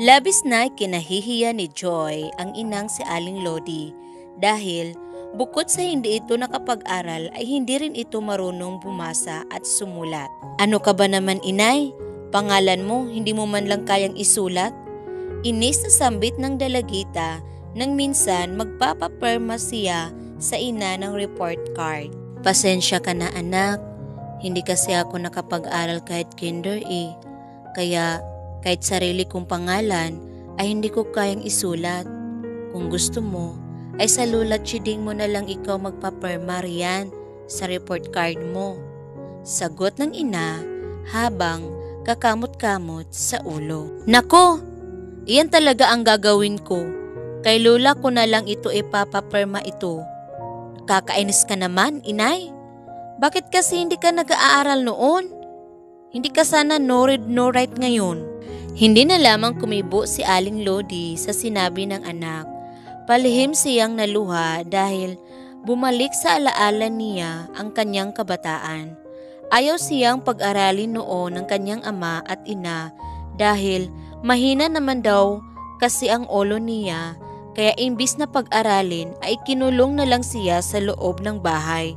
Labis na kinahihiya ni Joy ang inang si Aling Lodi dahil bukod sa hindi ito nakapag-aral ay hindi rin ito marunong bumasa at sumulat. Ano ka ba naman inay? Pangalan mo hindi mo man lang kayang isulat? Inis na sambit ng dalagita nang minsan magpapaperma siya sa ina ng report card. Pasensya ka na anak, hindi kasi ako nakapag-aral kahit kinder Kaya kahit sarili kong pangalan ay hindi ko kayang isulat. Kung gusto mo, ay sa Lola Chiding mo na lang ikaw magpaperma riyan sa report card mo. Sagot ng ina habang kakamot-kamot sa ulo. Nako, iyan talaga ang gagawin ko. Kay Lola ko na lang ito ipapaperma ito. Kakainis ka naman, inay. Bakit kasi hindi ka nag-aaral noon? Hindi ka sana no read no write ngayon. Hindi na lamang kumibo si Aling Lodi sa sinabi ng anak. Palihim siyang naluha dahil bumalik sa alaala niya ang kanyang kabataan. Ayaw siyang pag-aralin noon ng kanyang ama at ina dahil mahina naman daw kasi ang ulo niya, kaya imbis na pag-aralin ay kinulong na lang siya sa loob ng bahay.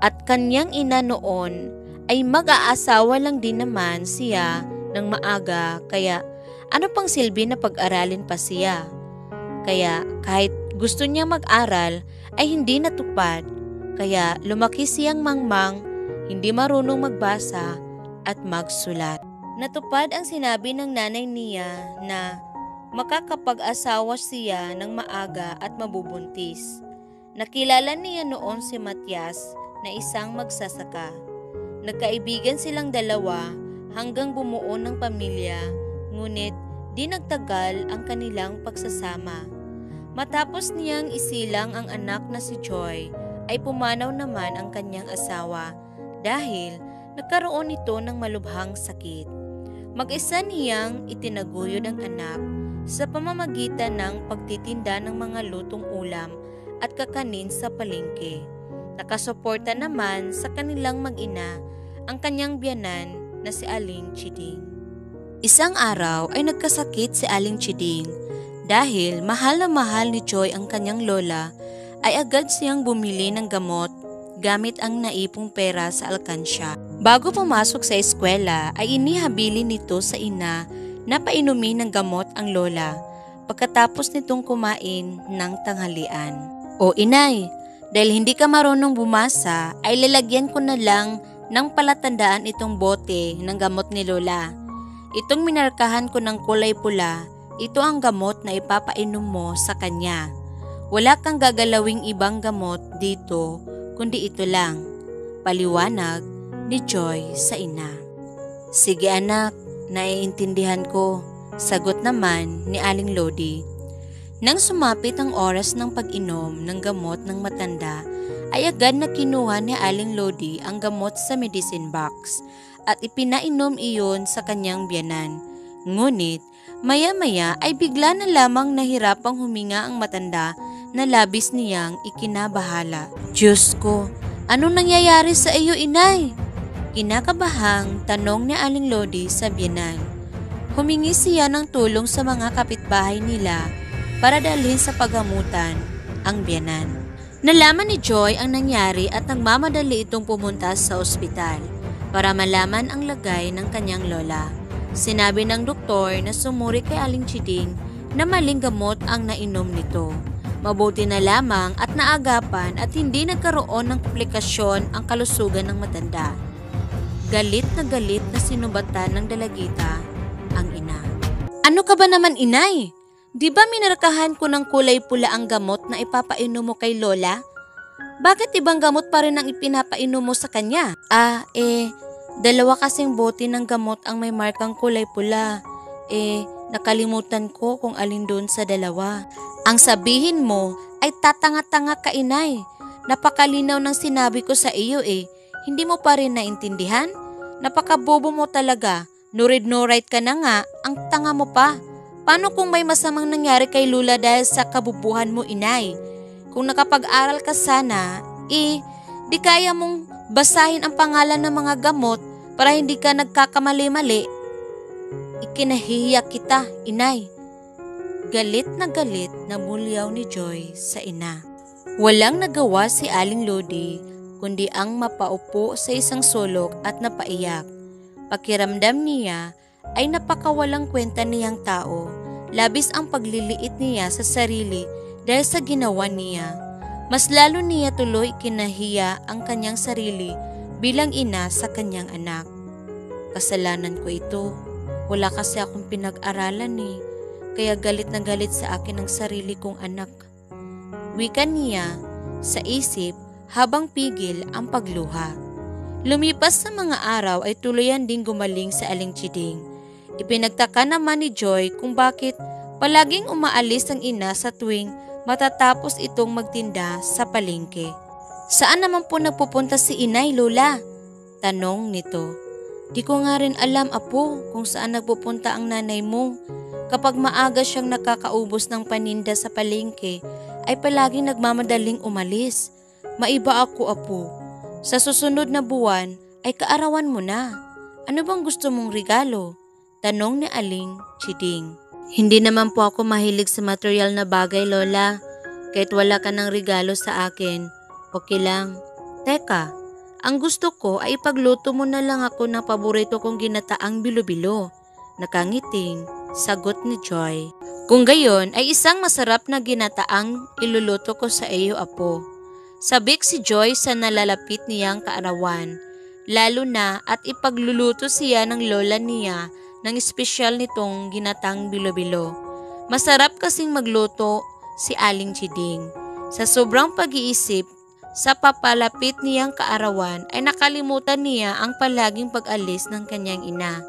At kanyang ina noon ay mag-aasawa lang din naman siya ng maaga, kaya ano pang silbi na pag-aralin pa siya. Kaya kahit gusto niya mag-aral ay hindi natupad, kaya lumaki siyang mangmang, hindi marunong magbasa at magsulat. Natupad ang sinabi ng nanay niya na makakapag-asawa siya ng maaga at mabubuntis. Nakilala niya noon si Matias na isang magsasaka. Nagkaibigan silang dalawa hanggang bumuo ng pamilya, ngunit di nagtagal ang kanilang pagsasama. Matapos niyang isilang ang anak na si Joy, ay pumanaw naman ang kanyang asawa dahil nagkaroon ito ng malubhang sakit. Mag-isa niyang itinaguyod ang anak sa pamamagitan ng pagtitinda ng mga lutong ulam at kakanin sa palengke. Nakasuporta naman sa kanilang mag-ina ang kanyang biyanan na si Aling Chiding. Isang araw ay nagkasakit si Aling Chiding dahil mahal na mahal ni Joy ang kanyang lola, ay agad siyang bumili ng gamot gamit ang naipong pera sa alkansya. Bago pumasok sa eskwela ay inihabilin nito sa ina na painumin ng gamot ang lola pagkatapos nitong kumain ng tanghalian. O inay, dahil hindi ka marunong bumasa ay lalagyan ko na lang ng palatandaan itong bote ng gamot ni Lola. Itong minarkahan ko ng kulay pula, ito ang gamot na ipapainom mo sa kanya. Wala kang gagalawing ibang gamot dito, kundi ito lang. Paliwanag ni Joy sa ina. Sige anak, naiintindihan ko, sagot naman ni Aling Lodi. Nang sumapit ang oras ng pag-inom ng gamot ng matanda, ay agad na kinuha ni Aling Lodi ang gamot sa medicine box at ipinainom iyon sa kanyang biyanan. Ngunit maya-maya ay bigla na lamang nahirapang huminga ang matanda na labis niyang ikinabahala. Diyos ko, anong nangyayari sa iyo inay? Kinakabahang tanong ni Aling Lodi sa biyanan. Humingi siya ng tulong sa mga kapitbahay nila para dalhin sa paggamutan ang biyanan. Nalaman ni Joy ang nangyari at nagmamadali itong pumunta sa ospital para malaman ang lagay ng kanyang lola. Sinabi ng doktor na sumuri kay Aling Chiding na maling gamot ang nainom nito. Mabuti na lamang at naagapan at hindi nagkaroon ng komplikasyon ang kalusugan ng matanda. Galit na sinubatan ng dalagita ang ina. Ano ka ba naman inay? Di ba minarkahan ko ng kulay pula ang gamot na ipapainom mo kay Lola? Bakit ibang gamot pa rin ang ipinapainom mo sa kanya? Dalawa kasing bote ng gamot ang may markang kulay pula. Nakalimutan ko kung alin doon sa dalawa. Ang sabihin mo ay tatanga-tanga ka inay. Napakalinaw ng sinabi ko sa iyo Hindi mo pa rin naintindihan? Napakabobo mo talaga. No read no write ka na nga, ang tanga mo pa. Paano kung may masamang nangyari kay Lola dahil sa kabubuhan mo, inay? Kung nakapag-aral ka sana, di kaya mong basahin ang pangalan ng mga gamot para hindi ka nagkakamali-mali. Ikinahihiya kita, inay. Galit na bulyaw ni Joy sa ina. Walang nagawa si Aling Lodi kundi ang mapaupo sa isang sulok at napaiyak. Pakiramdam niya ay napakawalang kwenta niyang tao. Labis ang pagliliit niya sa sarili dahil sa ginawa niya. Mas lalo niya tuloy kinahiya ang kanyang sarili bilang ina sa kanyang anak. Kasalanan ko ito. Wala kasi akong pinag-aralan kaya galit na galit sa akin ang sarili kong anak. Wika niya sa isip habang pigil ang pagluha. Lumipas sa mga araw ay tuluyan ding gumaling sa Aling Chiding. Ipinagtaka naman ni Joy kung bakit palaging umaalis ang ina sa tuwing matatapos itong magtinda sa palengke. Saan naman po nagpupunta si inay, Lola? Tanong nito. Di ko nga rin alam, apo, kung saan nagpupunta ang nanay mo. Kapag maaga siyang nakakaubos ng paninda sa palengke, ay palaging nagmamadaling umalis. Maiba ako, apo. Sa susunod na buwan ay kaarawan mo na. Ano bang gusto mong regalo? Tanong ni Aling Chiding. Hindi naman po ako mahilig sa material na bagay, Lola. Kahit wala ka ng regalo sa akin, okay lang. Teka, ang gusto ko ay ipagluto mo na lang ako ng paborito kong ginataang bilo-bilo. Nakangiting sagot ni Joy. Kung gayon ay isang masarap na ginataang iluluto ko sa iyo, apo. Sabik si Joy sa nalalapit niyang kaarawan. Lalo na at ipagluluto siya ng lola niya ng espesyal nitong ginatang bilo-bilo. Masarap kasing magluto si Aling Chiding. Sa sobrang pag-iisip sa papalapit niyang kaarawan ay nakalimutan niya ang palaging pag-alis ng kanyang ina.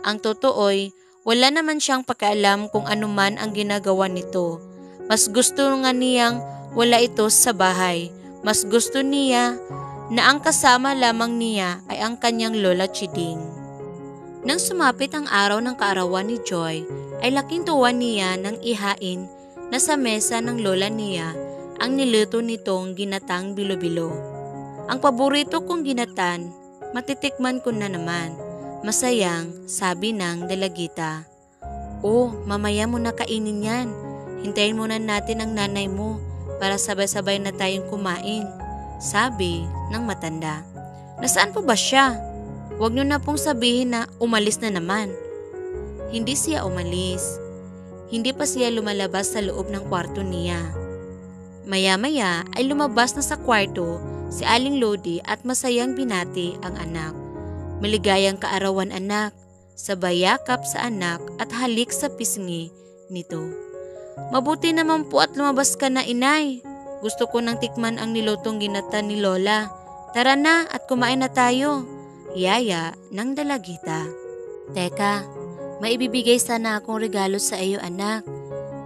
Ang totoo'y wala naman siyang pakialam kung anuman ang ginagawa nito. Mas gusto nga niyang wala ito sa bahay. Mas gusto niya na ang kasama lamang niya ay ang kanyang Lola Chiding. Nang sumapit ang araw ng kaarawan ni Joy, ay laking tuwa niya nang ihain na sa mesa ng lola niya ang niluto nitong ginatang bilo-bilo. Ang paborito kong ginatan, matitikman ko na naman. Masayang, sabi ng dalagita. Oh, mamaya mo na kainin yan. Hintayin muna natin ang nanay mo para sabay-sabay na tayong kumain, sabi ng matanda. Nasaan po ba siya? Huwag niyo na pong sabihin na umalis na naman. Hindi siya umalis. Hindi pa siya lumalabas sa loob ng kwarto niya. Maya-maya ay lumabas na sa kwarto si Aling Lodi at masayang binati ang anak. Maligayang kaarawan, anak, sabay yakap sa anak at halik sa pisngi nito. Mabuti naman po at lumabas ka na, inay. Gusto ko nang tikman ang nilutong ginata ni Lola. Tara na at kumain na tayo. Yaya ng dalagita. Teka, maibibigay sana akong regalo sa iyo, anak.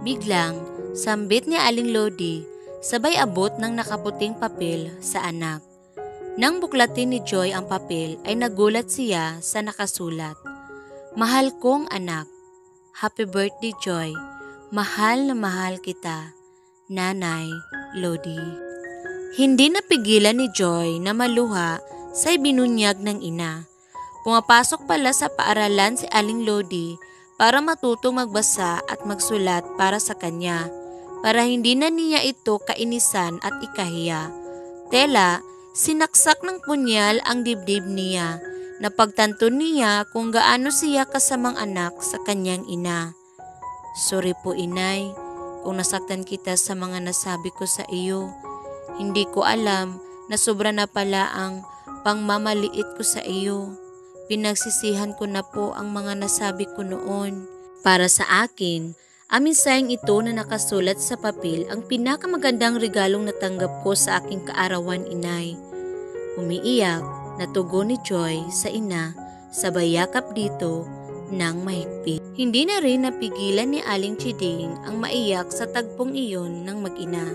Biglang sambit ni Aling Lodi. Sabay abot ng nakaputing papel sa anak. Nang buklatin ni Joy ang papel ay nagulat siya sa nakasulat. Mahal kong anak, happy birthday Joy, mahal na mahal kita, Nanay Lodi. Hindi napigilan ni Joy na maluha sa ibinunyag ng ina. Pumapasok pala sa paaralan si Aling Lodi para matutong magbasa at magsulat para sa kanya. Para hindi na niya ito kainisan at ikahiya. Tela, sinaksak ng punyal ang dibdib niya. Napagtanto niya kung gaano siya kasamang anak sa kanyang ina. Sorry po, inay, kung nasaktan kita sa mga nasabi ko sa iyo. Hindi ko alam na sobra na pala ang pangmamaliit ko sa iyo. Pinagsisihan ko na po ang mga nasabi ko noon. Para sa akin, ang mensaheng ito na nakasulat sa papel ang pinakamagandang regalong natanggap ko sa aking kaarawan, inay. Umiiyak na tugon ni Joy sa ina, sabay yakap dito ng mahigpit. Hindi na rin napigilan ni Aling Chiding ang maiyak sa tagpong iyon ng mag-ina.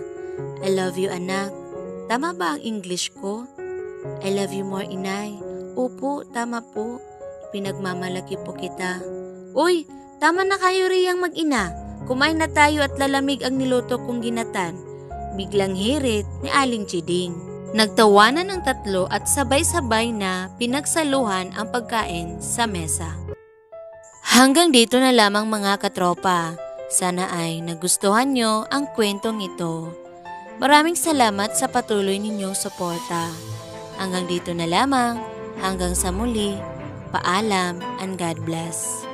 I love you, anak. Tama ba ang English ko? I love you more, inay. Opo, tama po. Pinagmamalaki po kita. Uy, tama na kayo riyang mag-ina. Kumain na tayo at lalamig ang niluto kong ginatan. Biglang hirit ni Aling Chiding. Nagtawanan ng tatlo at sabay-sabay na pinagsaluhan ang pagkain sa mesa. Hanggang dito na lamang mga katropa. Sana ay nagustuhan nyo ang kwentong ito. Maraming salamat sa patuloy ninyong suporta. Hanggang dito na lamang. Hanggang sa muli. Paalam and God bless.